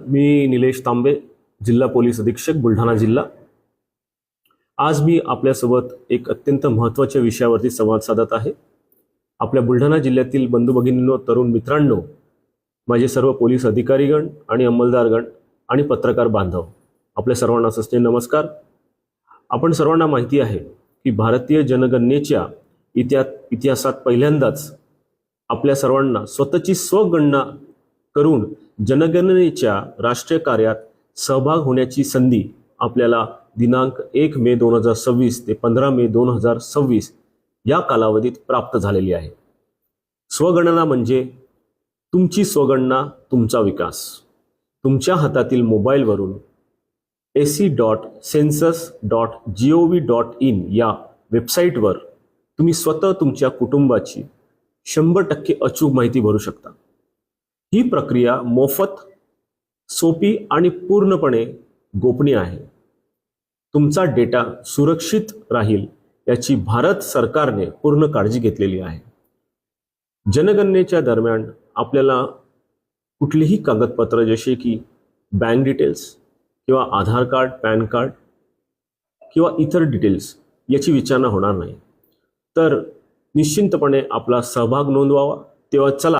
मी निलेश तांबे, जिल्हा पोलीस अधीक्षक, बुलढाणा जिल्हा। आज मी आपल्यासोबत एक अत्यंत महत्त्वाच्या विषयावरती संवाद साधत आहे। आपल्या बुलढाणा जिल्ह्यातील बंधू भगिनींनो, तरुण मित्रांनो, माझे सर्व पोलीस अधिकारीगण आणि अंमलदारगण आणि पत्रकार बांधव, आपल्या सर्वांना सस्ते नमस्कार। आपण सर्वांना माहिती आहे की भारतीय जनगणनेच्या इतिहासात पहिल्यांदाच आपल्या सर्वांना स्वतःची स्वगणना करून जनगणनेच्या राष्ट्रीय कार्यात सहभाग होण्याची संधी आपल्याला दिनांक 1 मे 2026 ते 15 मे 2026 या कालावधीत प्राप्त झालेली आहे। स्वगणना म्हणजे तुमची स्वगणना, तुमचा विकास। तुमच्या हातातील मोबाईलवरून ac.census.gov.in या वेबसाईटवर तुम्ही स्वतः तुमच्या कुटुंबाची 100% अचूक माहिती भरू शकता। ही प्रक्रिया मोफत, सोपी आणि पूर्णपणे गोपनीय आहे। तुमचा डेटा सुरक्षित राहील याची भारत सरकारने पूर्ण काळजी घेतलेली आहे। जनगणनेच्या दरम्यान आपल्याला कुठलीही कागदपत्र जसे की बँक डिटेल्स किंवा आधार कार्ड, पॅन कार्ड किंवा इतर डिटेल्स याची विचारणा होणार नाही। तर निश्चिंतपणे आपला सहभाग नोंदवावा। तेव्हा चला